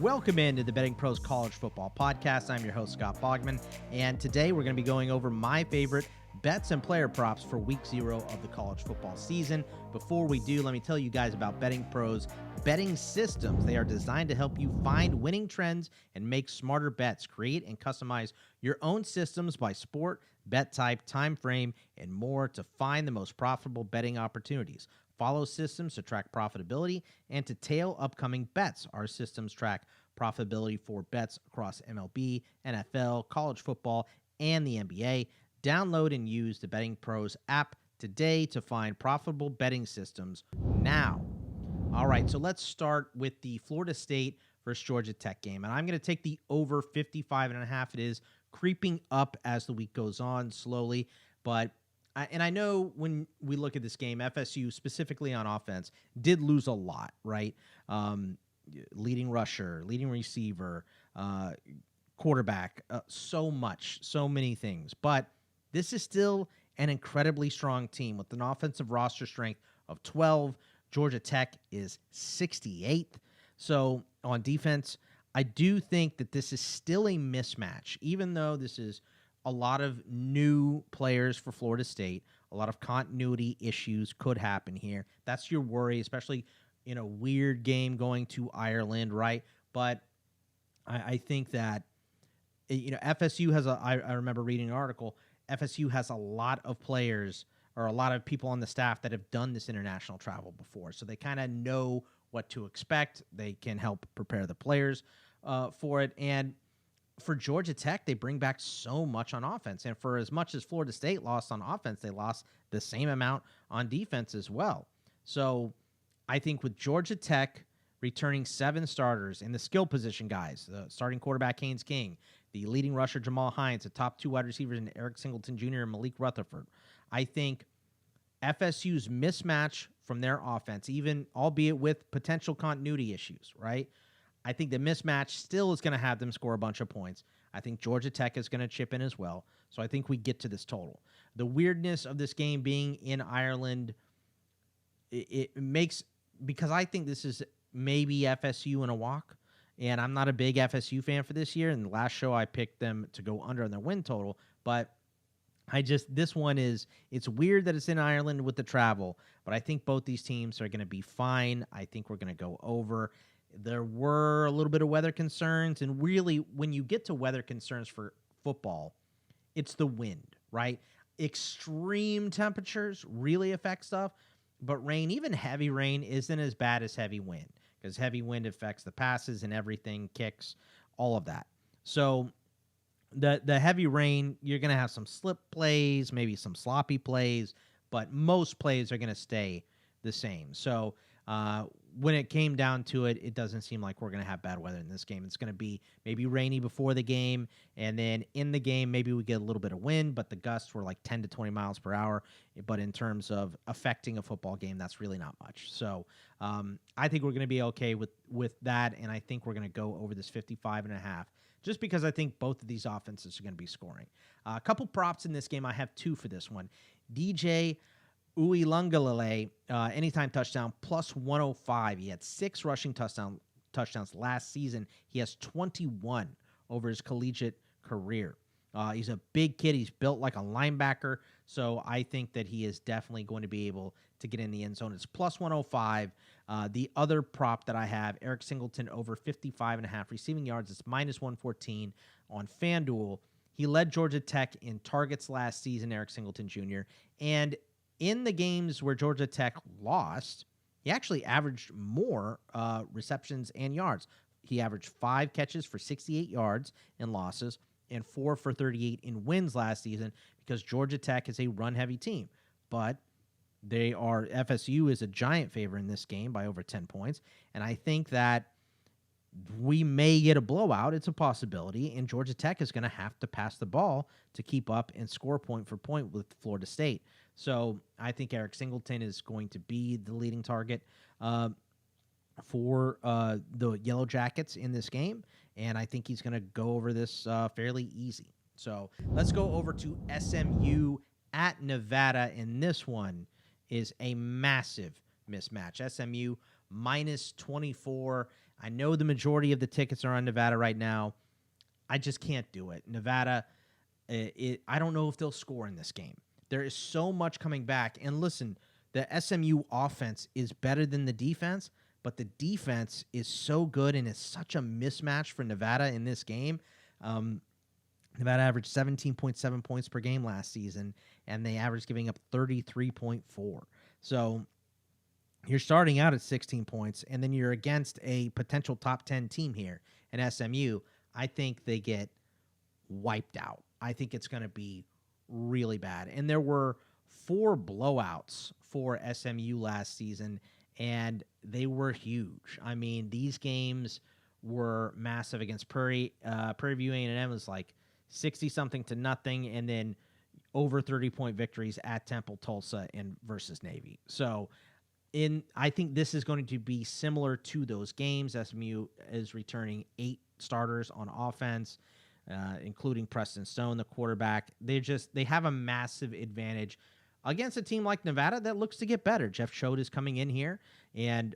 Welcome into the Betting Pros College Football Podcast. I'm your host, Scott Bogman, and today we're going to be going over my favorite bets and player props for Week 0 of the college football season. Before we do, let me tell you guys about BettingPros betting systems. They are designed to help you find winning trends and make smarter bets. Create and customize your own systems by sport, bet type, time frame, and more to find the most profitable betting opportunities. Follow systems to track profitability and to tail upcoming bets. Our systems track profitability for bets across MLB, NFL, college football, and the NBA. Download and use the Betting Pros app today to find profitable betting systems now. All right, so let's start with the Florida State versus Georgia Tech game. And I'm going to take the over 55.5. It is creeping up as the week goes on slowly, but I know when we look at this game, FSU, specifically on offense, did lose a lot, right? Leading rusher, leading receiver, quarterback, so many things. But this is still an incredibly strong team with an offensive roster strength of 12. Georgia Tech is 68th. So on defense, I do think that this is still a mismatch, even though this is a lot of new players for Florida State. A lot of continuity issues could happen here. That's your worry, especially in a weird game going to Ireland, right? But I think that, FSU has I remember reading an article, FSU has a lot of players or a lot of people on the staff that have done this international travel before. So they kind of know what to expect. They can help prepare the players for it. And for Georgia Tech, they bring back so much on offense. And for as much as Florida State lost on offense, they lost the same amount on defense as well. So I think with Georgia Tech returning 7 starters in the skill position guys, the starting quarterback Haynes King, the leading rusher Jamal Hines, the top 2 wide receivers in Eric Singleton Jr. and Malik Rutherford, I think FSU's mismatch from their offense, even albeit with potential continuity issues, right? I think the mismatch still is going to have them score a bunch of points. I think Georgia Tech is going to chip in as well. So I think we get to this total. The weirdness of this game being in Ireland, it makes, because I think this is maybe FSU in a walk, and I'm not a big FSU fan for this year. In the last show, I picked them to go under on their win total, but this one is, it's weird that it's in Ireland with the travel, but I think both these teams are going to be fine. I think we're going to go over. There were a little bit of weather concerns, and really, when you get to weather concerns for football, it's the wind, right? Extreme temperatures really affect stuff, but rain, even heavy rain, isn't as bad as heavy wind, because heavy wind affects the passes and everything, kicks, all of that. So the heavy rain, you're going to have some slip plays, maybe some sloppy plays, but most plays are going to stay the same. So when it came down to it, it doesn't seem like we're going to have bad weather in this game. It's going to be maybe rainy before the game, and then in the game, maybe we get a little bit of wind, but the gusts were like 10 to 20 miles per hour. But in terms of affecting a football game, that's really not much. So I think we're going to be okay with that, and I think we're going to go over this 55.5, just because I think both of these offenses are going to be scoring. A couple props in this game. I have 2 for this one. DJ Uiagalelei, anytime touchdown, plus 105. He had 6 rushing touchdowns last season. He has 21 over his collegiate career. He's a big kid. He's built like a linebacker, so I think that he is definitely going to be able to get in the end zone. It's plus 105. The other prop that I have, Eric Singleton over 55.5 receiving yards. It's minus 114 on FanDuel. He led Georgia Tech in targets last season, Eric Singleton Jr., and in the games where Georgia Tech lost, he actually averaged more receptions and yards. He averaged 5 catches for 68 yards in losses and 4 for 38 in wins last season, because Georgia Tech is a run-heavy team. But FSU is a giant favorite in this game by over 10 points, and I think that we may get a blowout. It's a possibility, and Georgia Tech is going to have to pass the ball to keep up and score point for point with Florida State. So I think Eric Singleton is going to be the leading target for the Yellow Jackets in this game, and I think he's going to go over this fairly easy. So let's go over to SMU at Nevada, and this one is a massive mismatch. SMU minus 24. I know the majority of the tickets are on Nevada right now. I just can't do it. Nevada, I don't know if they'll score in this game. There is so much coming back. And listen, the SMU offense is better than the defense, but the defense is so good, and it's such a mismatch for Nevada in this game. Nevada averaged 17.7 points per game last season, and they averaged giving up 33.4. So you're starting out at 16 points, and then you're against a potential top 10 team here in SMU. I think they get wiped out. I think it's going to be really bad. And there were 4 blowouts for SMU last season, and they were huge. I mean, these games were massive. Against Prairie View A&M was like 60-something to nothing, and then over 30-point victories at Temple, Tulsa, and versus Navy. So I think this is going to be similar to those games. SMU is returning 8 starters on offense, including Preston Stone, the quarterback. They have a massive advantage against a team like Nevada that looks to get better. Jeff Choate is coming in here, and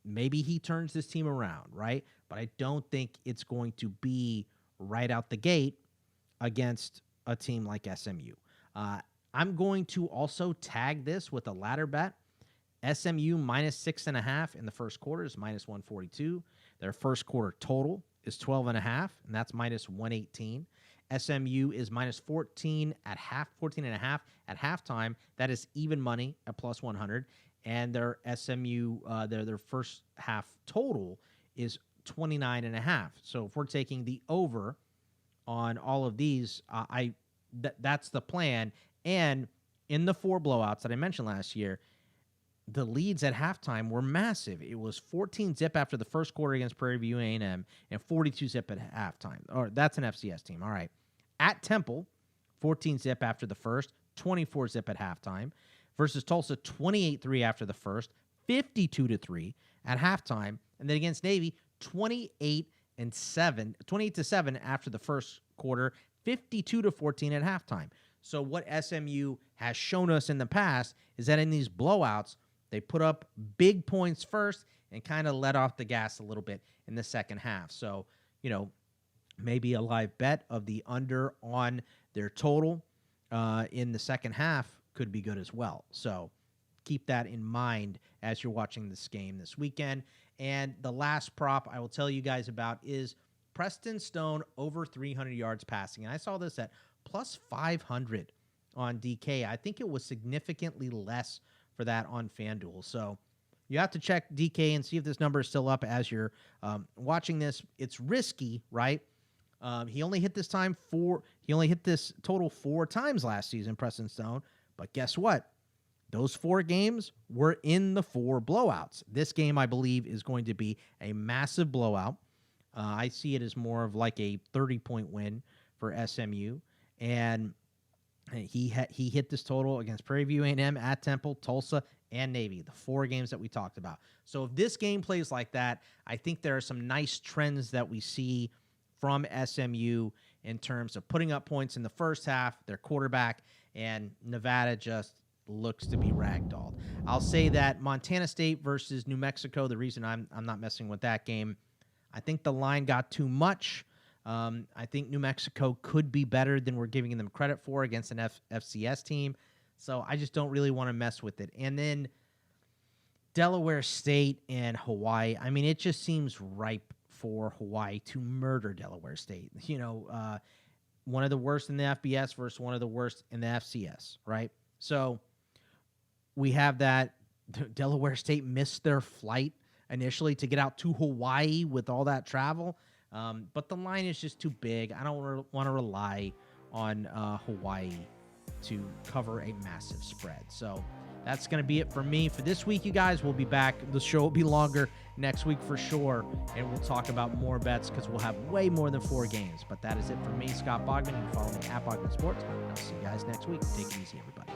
maybe he turns this team around, right? But I don't think it's going to be right out the gate against a team like SMU. I'm going to also tag this with a ladder bet. SMU minus 6.5 in the first quarter is minus 142. Their first quarter total is 12.5, and that's minus 118. SMU is minus 14 and a half at halftime. That is even money at plus 100. And their SMU, their first half total is 29.5. So if we're taking the over on all of these, that's the plan. And in the 4 blowouts that I mentioned last year, the leads at halftime were massive. It was 14-zip after the first quarter against Prairie View A&M and 42-zip at halftime. Or that's an FCS team. All right. At Temple, 14-zip after the first, 24-zip at halftime. Versus Tulsa, 28-3 after the first, 52-3 at halftime. And then against Navy, 28-7 after the first quarter, 52-14 at halftime. So what SMU has shown us in the past is that in these blowouts, they put up big points first and kind of let off the gas a little bit in the second half. So, maybe a live bet of the under on their total in the second half could be good as well. So keep that in mind as you're watching this game this weekend. And the last prop I will tell you guys about is Preston Stone over 300 yards passing. And I saw this at plus 500 on DK. I think it was significantly less for that on FanDuel. So you have to check DK and see if this number is still up as you're watching this. It's risky, right? He only hit this total 4 times last season, Preston Stone. But guess what? Those 4 games were in the 4 blowouts. This game, I believe, is going to be a massive blowout. I see it as more of like a 30-point win for SMU. And he hit this total against Prairie View A&M, at Temple, Tulsa, and Navy, the 4 games that we talked about. So if this game plays like that, I think there are some nice trends that we see from SMU in terms of putting up points in the first half, their quarterback, and Nevada just looks to be ragdolled. I'll say that Montana State versus New Mexico, the reason I'm not messing with that game, I think the line got too much. I think New Mexico could be better than we're giving them credit for against an FCS team. So I just don't really want to mess with it. And then Delaware State and Hawaii. I mean, it just seems ripe for Hawaii to murder Delaware State. One of the worst in the FBS versus one of the worst in the FCS, right? So we have that. Delaware State missed their flight initially to get out to Hawaii with all that travel. But the line is just too big. I don't want to rely on Hawaii to cover a massive spread. So that's going to be it for me for this week, you guys. We'll be back. The show will be longer next week for sure, and we'll talk about more bets because we'll have way more than 4 games. But that is it for me, Scott Bogman. You can follow me at Bogman Sports. I'll see you guys next week. Take it easy, everybody.